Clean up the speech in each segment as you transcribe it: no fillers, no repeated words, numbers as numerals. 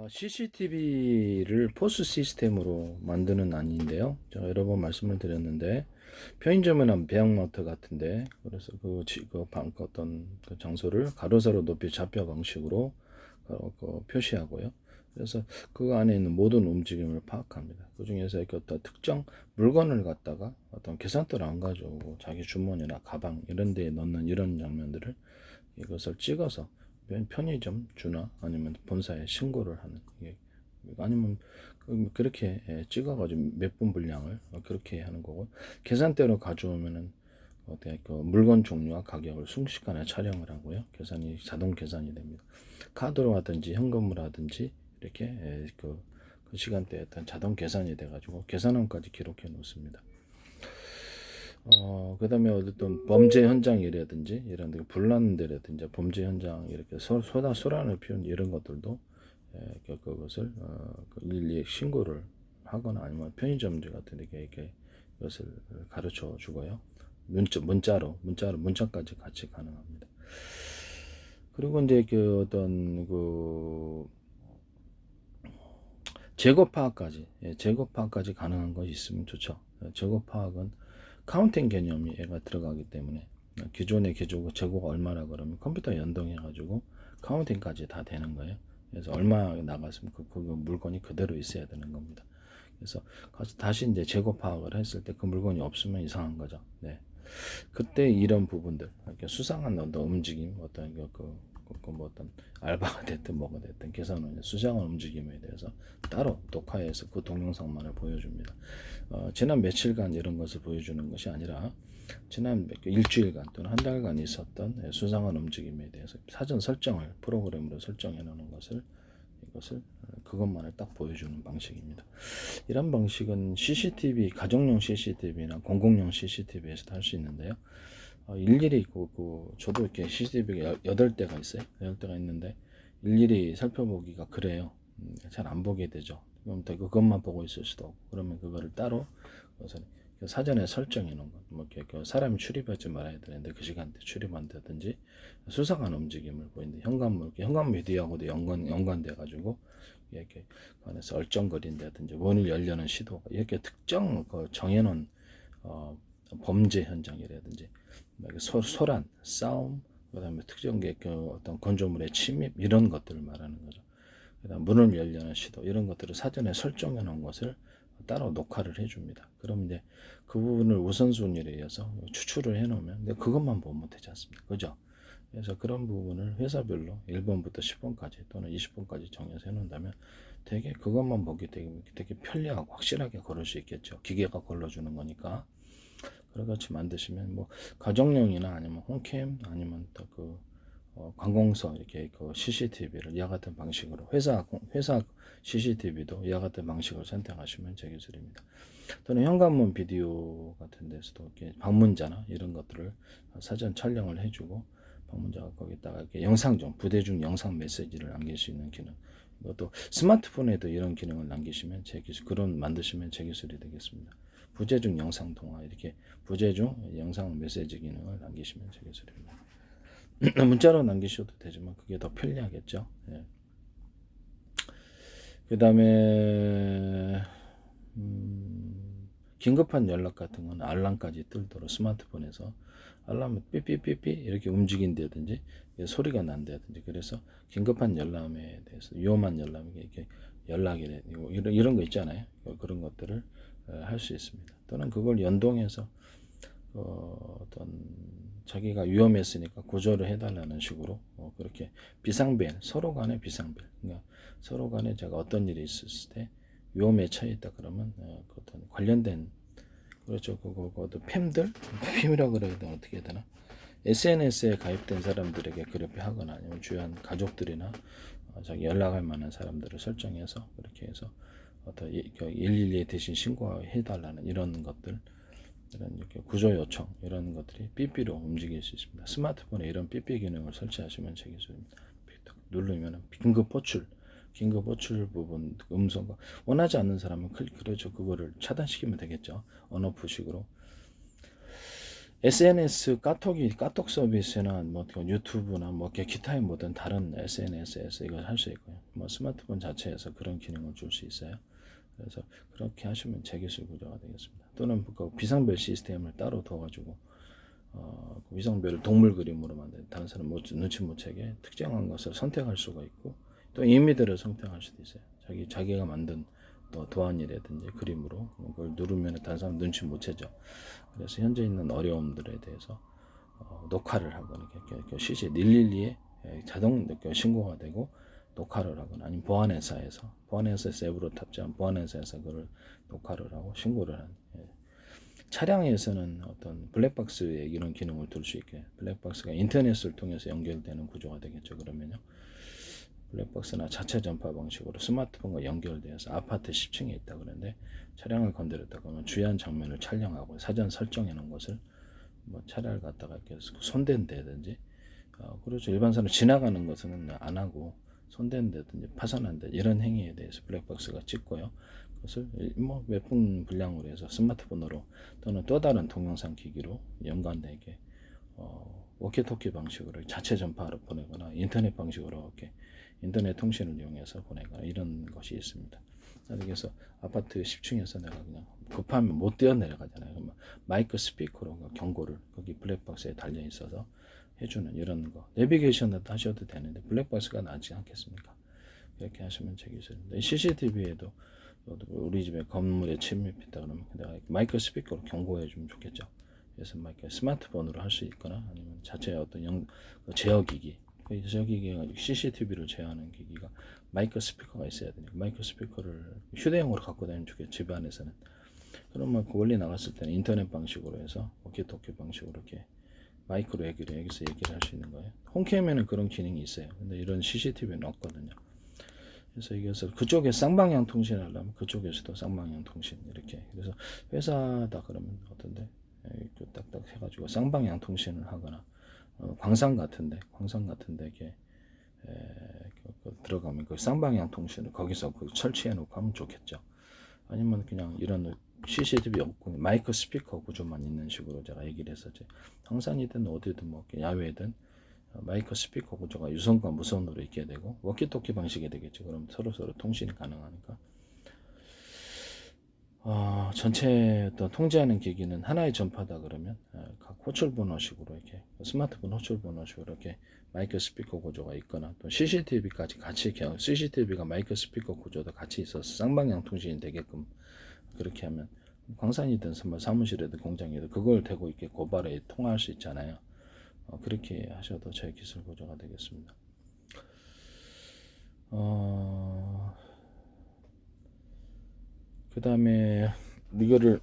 CCTV를 포스 시스템으로 만드는 아닌데요. 제가 여러 번 말씀을 드렸는데 편의점이나 배양마트 같은데 그래서 어떤 그 장소를 가로 세로 높이 좌표 방식으로 표시하고요. 그래서 그 안에 있는 모든 움직임을 파악합니다. 그 중에서 이렇게 어떤 특정 물건을 갖다가 어떤 계산대를 안 가져오고 자기 주머니나 가방 이런 데에 넣는 이런 장면들을 이것을 찍어서 편의점 주나 아니면 본사에 신고를 하는, 아니면 그렇게 찍어가지고 몇 분 분량을 그렇게 하는 거고, 계산대로 가져오면은 그 물건 종류와 가격을 순식간에 촬영을 하고요. 계산이 자동 계산이 됩니다. 카드로 하든지 현금으로 하든지 이렇게 그 시간대에 어떤 자동 계산이 돼가지고 계산원까지 기록해 놓습니다. 그 다음에 어떤 범죄 현장이라든지 이런 데 불난 데라든지 범죄 현장 이렇게 소란을 피운 이런 것들도 그것을 일일이 신고를 하거나 아니면 편의점들 같은 데 이렇게 이것을 가르쳐 주고요. 문자까지 같이 가능합니다. 그리고 이제 그 어떤 그 재고 파악까지 가능한 것이 있으면 좋죠. 재고 파악은 카운팅 개념이 얘가 들어가기 때문에 기존의 재고가 얼마라 그러면 컴퓨터 연동해 가지고 카운팅까지 다 되는 거예요. 그래서 얼마 나갔으면 그 물건이 그대로 있어야 되는 겁니다. 그래서 다시 이제 재고 파악을 했을 때 그 물건이 없으면 이상한 거죠. 네. 그때 이런 부분들, 이렇게 수상한 어떤 움직임, 뭐 어떤 알바가 됐든 뭐가 됐든 계산원의 수상한 움직임에 대해서 따로 녹화해서 그 동영상만을 보여줍니다. 지난 며칠간 이런 것을 보여주는 것이 아니라 지난 일주일간 또는 한 달간 있었던 수상한 움직임에 대해서 사전 설정을 프로그램으로 설정해 놓는 이것을 그것만을 딱 보여주는 방식입니다. 이런 방식은 CCTV, 가정용 CCTV나 공공용 CCTV에서도 할 수 있는데요. 일일이 저도 이렇게 CCTV가 8대가 있어요. 8대가 있는데 일일이 살펴보기가 그래요. 잘 안 보게 되죠. 그럼 또 그것만 보고 있을 수도 없고, 그러면 그거를 따로 사전에 설정해 놓은 것, 뭐 이렇게 사람이 출입하지 말아야 되는데 그 시간대 출입한다든지 수상한 움직임을 보이는데 현관 미디어하고도 연관돼 가지고 이렇게 안에서 얼쩡거린다든지 문을 열려는 시도가 이렇게 특정 정해놓은 범죄 현장이라든지 소란, 싸움, 그다음에 특정 어떤 건조물의 침입 이런 것들을 말하는 거죠. 그다음 문을 열려는 시도 이런 것들을 사전에 설정해 놓은 것을 따로 녹화를 해줍니다. 그럼 이제 그 부분을 우선순위에 의해서 추출을 해놓으면 근데 그것만 보면 되지 않습니까? 그죠? 그래서 그런 부분을 회사별로 1번부터 10번까지 또는 20번까지 정해서 해놓는다면 되게 그것만 보기 되게 편리하고 확실하게 걸을 수 있겠죠. 기계가 걸러주는 거니까. 그렇게 만드시면 뭐 가정용이나 아니면 홈캠 아니면 또 관공서 이렇게 그 CCTV를 이와 같은 방식으로 회사 CCTV도 이와 같은 방식으로 선택하시면 제 기술입니다. 또는 현관문 비디오 같은 데서도 이렇게 방문자나 이런 것들을 사전 촬영을 해주고 방문자가 거기다가 이렇게 부대 중 영상 메시지를 남길 수 있는 기능. 이것도 스마트폰에도 이런 기능을 남기시면 만드시면 제 기술이 되겠습니다. 부재 중 영상 통화 이렇게 부재 중 영상 메시지 기능을 남기시면 제 기술입니다. 문자로 남기셔도 되지만 그게 더 편리하겠죠. 예. 그 다음에 긴급한 연락 같은 건 알람까지 뜨도록 스마트폰에서 알람을 삐삐삐삐 이렇게 움직인다든지 소리가 난다든지, 그래서 긴급한 열람에 대해서 위험한 열람에 이렇게 연락이 되고 이런 거 있잖아요. 그런 것들을 할 수 있습니다. 또는 그걸 연동해서 어떤 자기가 위험했으니까 구조를 해달라는 식으로 그렇게 서로 간의 비상벨, 그러니까 서로 간에 제가 어떤 일이 있었을 때 위험에 처해 있다 그러면 그 어떤 관련된, 그렇죠, 그것도 팸이라고 그래야 되나 어떻게 해야 되나, SNS에 가입된 사람들에게 그렇게 하거나 아니면 주요한 가족들이나 자기 연락할 만한 사람들을 설정해서 그렇게 해서 어떤 112에 대신 신고해 달라는 이런 것들, 이런 이렇게 구조 요청 이런 것들이 삐삐로 움직일 수 있습니다. 스마트폰에 이런 삐삐 기능을 설치하시면 제 기술입니다. 누르면 긴급 호출 부분 음성과 원하지 않는 사람은 그렇죠, 그거를 차단시키면 되겠죠. 언오프식으로. SNS 카톡 서비스나 뭐 유튜브나 뭐 기타의 모든 다른 SNS에서 이걸 할 수 있고요. 뭐 스마트폰 자체에서 그런 기능을 줄 수 있어요. 그래서 그렇게 하시면 재기술 구조가 되겠습니다. 또는 그 비상벨 시스템을 따로 둬가지고 그 위성별을 동물 그림으로 만든 다른 사람 눈치 못 채게 특정한 것을 선택할 수가 있고 또 이미지를 선택할 수도 있어요. 자기가 만든 또 도안이라든지 그림으로 그걸 누르면 다른 사람 눈치 못 채죠. 그래서 현재 있는 어려움들에 대해서 녹화를 하거나 이렇게 CC 112에 자동 신고가 되고 녹화를 하거나 아니면 보안회사에서 앱으로 탑재한 보안회사에서 그걸 녹화를 하고 신고를 하는 차량에서는 어떤 블랙박스에 이런 기능을 둘 수 있게 블랙박스가 인터넷을 통해서 연결되는 구조가 되겠죠. 그러면요 블랙박스나 자체 전파 방식으로 스마트폰과 연결되어서 아파트 10층에 있다 그러는데 차량을 건드렸다 그러면 주요한 장면을 촬영하고 사전 설정해 놓은 것을 뭐 차량을 갖다가 이렇게 손댄다든지 그렇죠. 일반 사람 지나가는 것은 안 하고 손댄다든지 파손한다 이런 행위에 대해서 블랙박스가 찍고요. 그것을 뭐 몇 분 분량으로 해서 스마트폰으로 또는 또 다른 동영상 기기로 연관되게 워키토키 방식으로 자체 전파로 보내거나 인터넷 방식으로 이렇게 인터넷 통신을 이용해서 보내거나 이런 것이 있습니다. 그래서 아파트 10층에서 내가 그냥 급하면 못 뛰어 내려가잖아요. 마이크 스피커로 경고를 거기 블랙박스에 달려 있어서 해주는 이런 거. 내비게이션도 하셔도 되는데 블랙박스가 낫지 않겠습니까? 이렇게 하시면 되겠습니다. CCTV에도 우리 집에 건물에 침입했다 그러면 내가 마이크 스피커로 경고해 주면 좋겠죠. 그래서 마이크 스마트폰으로 할 수 있거나 아니면 자체 어떤 제어기기 제어기기가 CCTV를 제어하는 기기가 마이크 스피커가 있어야 되니까 마이크 스피커를 휴대용으로 갖고 다니면 좋겠죠. 집 안에서는. 그러면 멀리 나갔을 때는 인터넷 방식으로 해서 워키토키 방식으로 이렇게 마이크로 여기서 얘기를 할 수 있는 거예요. 홈캠에는 그런 기능이 있어요. 근데 이런 CCTV는 없거든요. 그래서 이것을 그쪽에 쌍방향 통신하려면 그쪽에서도 쌍방향 통신 이렇게. 그래서 회사다 그러면 어떤데 딱딱 해가지고 쌍방향 통신을 하거나 광산 같은데 이렇게 들어가면 그 쌍방향 통신을 거기서 설치해 놓고 하면 좋겠죠. 아니면 그냥 이런 CCTV 없고 마이크 스피커 구조만 있는 식으로 제가 얘기를 했었지. 황산이든 어디든 뭐 야외든 마이크 스피커 구조가 유선과 무선으로 있게 되고 워키토키 방식이 되겠죠. 그럼 서로 통신이 가능하니까. 전체 어떤 통제하는 기기는 하나의 전파다 그러면 각 호출 번호식으로 이렇게 스마트폰 호출 번호식으로 이렇게 마이크 스피커 구조가 있거나 또 CCTV까지 같이 CCTV가 마이크 스피커 구조도 같이 있어서 쌍방향 통신이 되게끔 그렇게 하면 광산이든 사무실이든 공장이든 그걸 대고 이렇게 고발에 통화할 수 있잖아요. 그렇게 하셔도 제 기술 구조가 되겠습니다. 그 다음에 이거를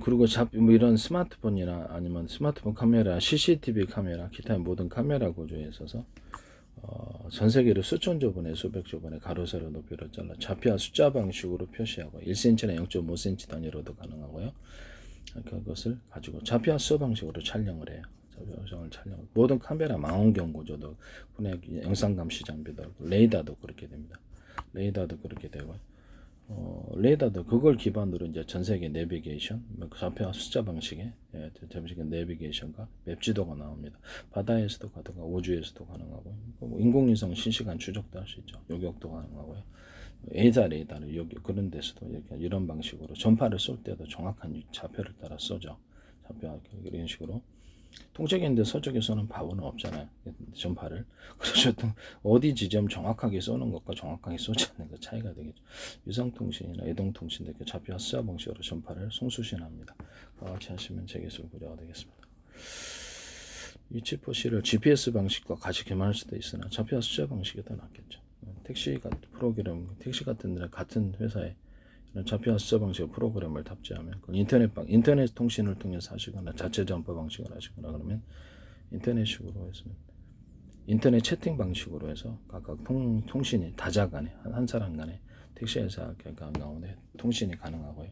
그리고 뭐 이런 스마트폰이나 아니면 스마트폰 카메라, CCTV 카메라, 기타 모든 카메라 구조에 있어서 전 세계로 수천 조번에 수백 조번에 가로 세로 높이로 잘라 좌표와 숫자 방식으로 표시하고 1cm나 0.5cm 단위로도 가능하고요. 그것을 가지고 좌표와 수 방식으로 촬영을 해요. 모든 카메라 망원경 구조도 분해 영상 감시 장비도 레이더도 그렇게 됩니다. 레이더도 그렇게 되고 레이더도 그걸 기반으로 이제 전 세계 내비게이션, 좌표와 숫자 방식의 전식의 내비게이션과 맵 지도가 나옵니다. 바다에서도 가능하고 우주에서도 가능하고 인공위성 실시간 추적도 할 수 있죠. 요격도 가능하고요. 레이더를 여기 그런 데서도 이런 방식으로 전파를 쏠 때도 정확한 좌표를 따라 쏘죠. 좌표 이런 식으로. 통제기인데 서쪽에서는 바보는 없잖아요. 전파를. 그래서 어디 지점 정확하게 쏘는 것과 정확하게 쏘지 않는 것 차이가 되겠죠. 위성통신이나 이동통신 이렇게 좌표와 숫자 방식으로 전파를 송수신합니다. 같이 하시면 재기술 구조가 되겠습니다. 위치표시를 GPS 방식과 같이 개발할 수도 있으나 좌표와 숫자 방식이 더 낫겠죠. 택시 같은 데 같은 회사에 좌표와 숫자 방식 프로그램을 탑재하면 인터넷 통신을 통해서 하시거나 자체 전파 방식을 하시거나 그러면 인터넷식으로 해서 인터넷 채팅 방식으로 해서 각각 통신이 다자 간에 한 사람 간에 택시회사 가운데 통신이 가능하고요.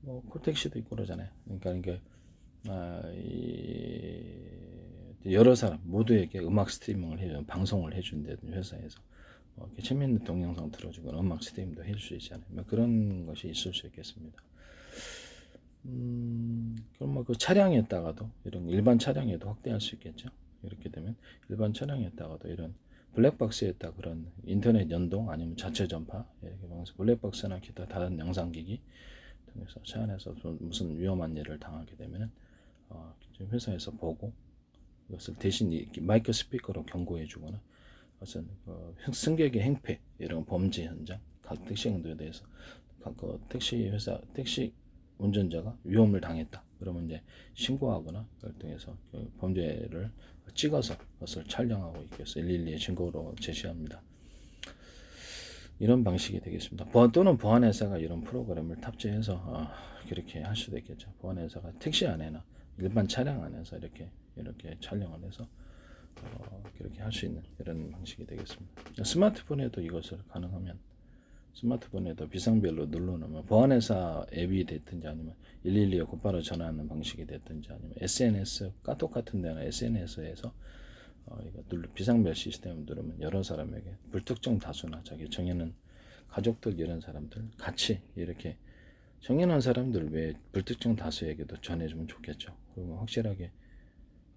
뭐 콜택시도 있고 그러잖아요. 그러니까 이게 여러 사람 모두에게 음악 스트리밍을 해준 방송을 해준다든 회사에서 이렇게 재밌는 동영상 틀어주거나 음악 스트림도 해줄 수 있잖아요. 뭐 그런 것이 있을 수 있겠습니다. 그럼 뭐 그 차량에다가도 이런 일반 차량에도 확대할 수 있겠죠. 이렇게 되면 일반 차량에다가도 이런 블랙박스에다 그런 인터넷 연동 아니면 자체 전파 이렇게 방에서 블랙박스나 기타 다른 영상기기 통해서 차 안에서 무슨 위험한 일을 당하게 되면 회사에서 보고 이것을 대신 마이크 스피커로 경고해 주거나 어떤 승객의 행패 이런 범죄 현장 각 택시 행도에 대해서 각 택시 회사 택시 운전자가 위험을 당했다 그러면 이제 신고하거나 그걸 통해서 그 범죄를 찍어서 그것을 촬영하고 있겠어 112에 신고로 제시합니다. 이런 방식이 되겠습니다. 또는 보안회사가 이런 프로그램을 탑재해서 그렇게 할 수도 있겠죠. 보안회사가 택시 안에나 일반 차량 안에서 이렇게 촬영을 해서 그렇게 할 수 있는 이런 방식이 되겠습니다. 스마트폰에도 이것을 가능하면 스마트폰에도 비상벨로 눌러놓으면 보안회사 앱이 됐든지 아니면 112에 곧바로 전화하는 방식이 됐든지 아니면 SNS 카톡 같은 데나 SNS에서 이거 비상벨 시스템을 누르면 여러 사람에게 불특정 다수나 자기 정해놓은 가족들 이런 사람들 같이 이렇게 정해놓은 사람들 외에 불특정 다수에게도 전해주면 좋겠죠. 그러면 확실하게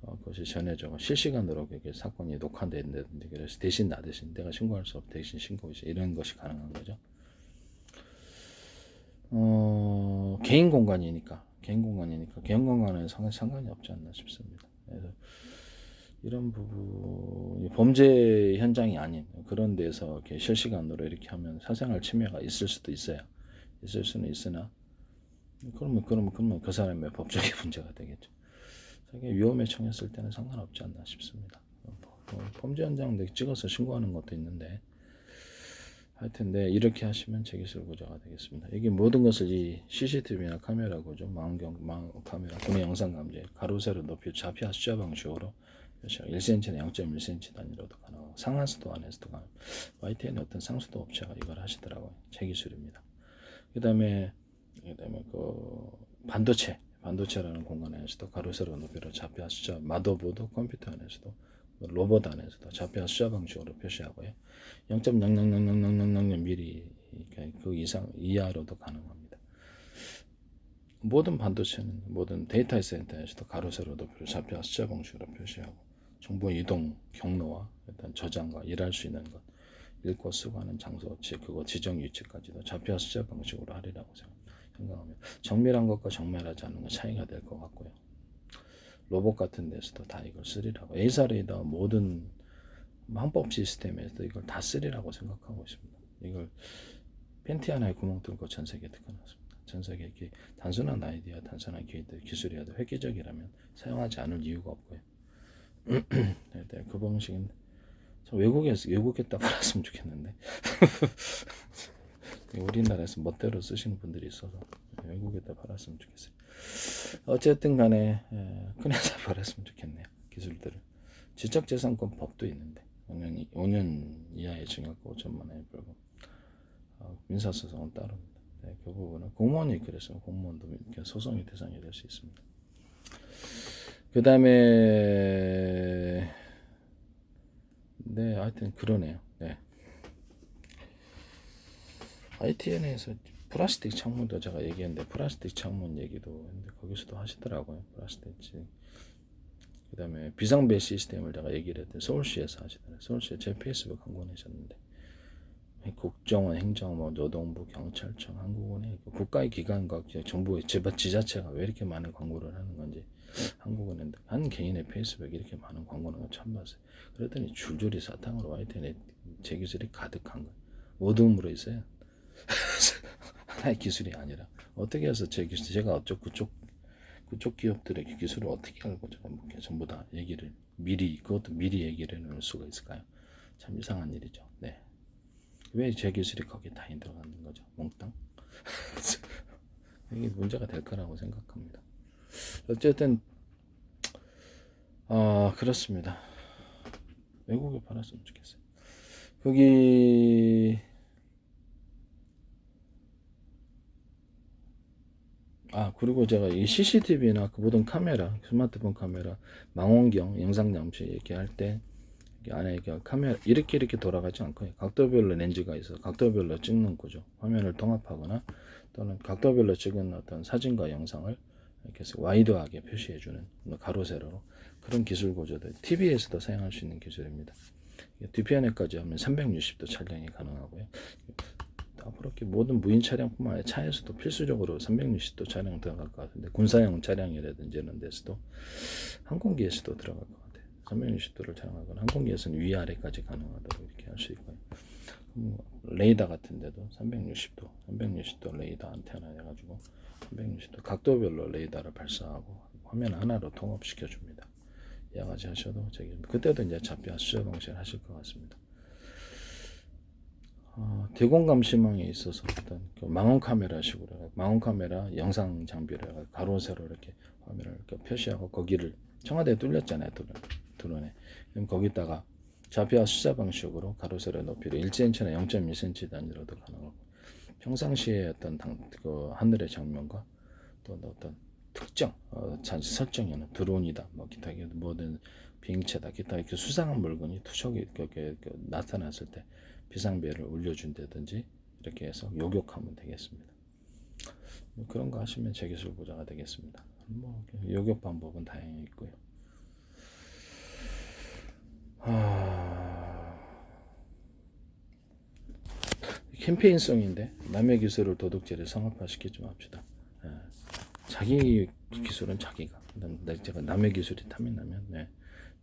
그것이 전해져 실시간으로 그게 사건이 녹화된다든지 그래서 대신 나 대신 내가 신고할 수 없 대신 신고 이런 것이 가능한 거죠. 개인 공간이니까 개인 공간에는 상관이 없지 않나 싶습니다. 그래서 이런 부분 범죄 현장이 아닌 그런 데서 이렇게 실시간으로 이렇게 하면 사생활 침해가 있을 수도 있어요. 있을 수는 있으나 그러면 그 사람의 법적인 문제가 되겠죠. 자기 위험에 처했을 때는 상관없지 않나 싶습니다. 범죄 현장 찍어서 신고하는 것도 있는데 하여튼 이렇게 하시면 재기술 구조가 되겠습니다. 이게 모든 것을 이 CCTV나 카메라 구조, 망 카메라, 구매 영상 감지, 가로 세로 높이 좌표 숫자 방식으로 1cm나 0.1cm 단위로도 가능하고 상하수도 안에서도 가능합니다. YTN의 어떤 상수도 업체가 이걸 하시더라고요. 재기술입니다. 그 다음에 그 반도체라는 공간 안에서도 가로 세로 높이로 좌표 숫자, 마더보드 컴퓨터 안에서도 로봇 안에서도 좌표 숫자 방식으로 표시하고요. 0.00000000mm 그 이상 이하로도 가능합니다. 모든 반도체는 모든 데이터 센터에서도 가로 세로 높이로 좌표 숫자 방식으로 표시하고 정보 이동 경로와 일단 저장과 일할 수 있는 것 읽고 쓰고 하는 장소 그거 지정 위치까지도 좌표 숫자 방식으로 하리라고 생각합니다. 정밀한 것과 정밀하지 않은 것 차이가 될 것 같고요. 로봇 같은 데서도 다 이걸 쓰리라고 A사 레이더 모든 항법 시스템에서 이걸 다 쓰리라고 생각하고 있습니다. 이걸 팬티 하나에 구멍 뚫고 전 세계에 특허놨습니다. 전 세계에 단순한 아이디어, 단순한 기술이라도 획기적이라면 사용하지 않을 이유가 없고요. 그 방식은 외국에다 팔았으면 좋겠는데 우리나라에서 멋대로 쓰시는 분들이 있어서 외국에다 팔았으면 좋겠어요. 어쨌든 간에 큰 회사 팔았으면 좋겠네요. 기술들을 지적재산권 법도 있는데 5년 이하의 징역과 5천만 원의 벌금 민사소송은 따로입니다. 그 부분은 공무원이 그랬으면 공무원도 소송의 대상이 될 수 있습니다. 그 다음에 하여튼 그러네요. ITN에서 플라스틱 창문도 제가 얘기했는데 플라스틱 창문 얘기도 했는데 거기서도 하시더라고요. 플라스틱. 그 다음에 비상벨 시스템을 제가 얘기를 했더니 서울시에서 하시더라고요. 서울시에 제 페이스북 광고 내셨는데 국정원, 행정부, 노동부, 경찰청, 한국은행 국가의 기관과 정부의 지자체가 왜 이렇게 많은 광고를 하는 건지 한국은행 한 개인의 페이스북에 이렇게 많은 광고는 건 처음 봤어요. 그랬더니 줄줄이 사탕으로 ITN에 제 기술이 가득한 거예요. 모둠으로 있어요. 하나의 기술이 아니라 어떻게 해서 제 기술 제가 그쪽 기업들의 기술을 어떻게 알고 전부 다 얘기를 그것도 미리 얘기를 해놓을 수가 있을까요? 참 이상한 일이죠. 왜 제 기술이 거기에 다 들어가는 거죠? 몽땅? 이게 문제가 될 거라고 생각합니다. 어쨌든 그렇습니다. 외국에 팔았으면 좋겠어요. 거기 그리고 제가 이 CCTV나 그 모든 카메라, 스마트폰 카메라, 망원경, 영상 장치 얘기할 때 안에 카메라 이렇게 돌아가지 않고 각도별로 렌즈가 있어 각도별로 찍는 거죠. 화면을 통합하거나 또는 각도별로 찍은 어떤 사진과 영상을 이렇게 해서 와이드하게 표시해주는 가로 세로로 그런 기술 구조들 TV에서도 사용할 수 있는 기술입니다. 뒤편에까지 하면 360도 촬영이 가능하고요. 앞으로 이렇게 모든 무인 차량뿐만 아니라 차에서도 필수적으로 360도 촬영 들어갈 것 같은데 군사용 차량이라든지 이런 데서도 항공기에서도 들어갈 것 같아요. 360도를 촬영하거나 항공기에서는 위아래까지 가능하도록 이렇게 할 수 있고요. 레이더 같은 데도 360도 레이더 안테나 해가지고 360도 각도별로 레이더를 발사하고 화면 하나로 통합시켜 줍니다. 이와 같이 하셔도 그때도 이제 잡혀 수저 방식을 하실 것 같습니다. 대공 감시망에 있어서 어떤 망원 카메라식으로 망원 카메라 영상 장비를 가로 세로 이렇게 화면을 이렇게 표시하고 거기를 청와대에 뚫렸잖아요. 드론에. 그럼 거기다가 좌표와 숫자 방식으로 가로 세로 높이를 1cm나 0.2cm 단위로도 가능하고 평상시에 어떤 하늘의 장면과 또 어떤 특정 설정에는 드론이다, 뭐 기타 뭐든 비행체다, 기타 이렇게 수상한 물건이 투척이 이렇게 나타났을 때 비상벨을 울려준다든지 이렇게 해서 요격하면 되겠습니다. 그런 거 하시면 제기술 보좌가 되겠습니다. 요격 방법은 다양히 있고요. 캠페인성인데 남의 기술을 도둑질에 성합화시키지 좀 합시다. 자기 기술은 자기가 제가 남의 기술이 탐이 나면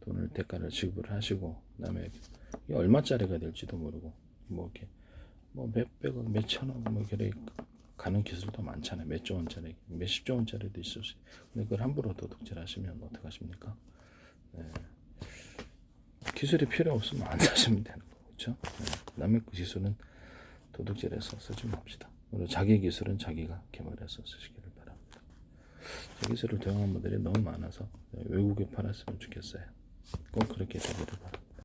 돈을 대가를 지급을 하시고 남의 이게 얼마짜리가 될지도 모르고 뭐 이렇게 뭐 몇백억 몇천억 뭐 그래 가는 기술도 많잖아요. 몇조 원짜리 몇십조 원짜리도 있을 수 근데 그걸 함부로 도둑질하시면 어떡하십니까? 기술이 필요 없으면 안 사시면 되는 거죠. 그렇죠? 남의 기술은 도둑질해서 쓰지 맙시다. 그리고 자기 기술은 자기가 개발해서 쓰시기를 바랍니다. 제 기술을 도용한 분들이 너무 많아서 외국에 팔았으면 좋겠어요. 꼭 그렇게 되기를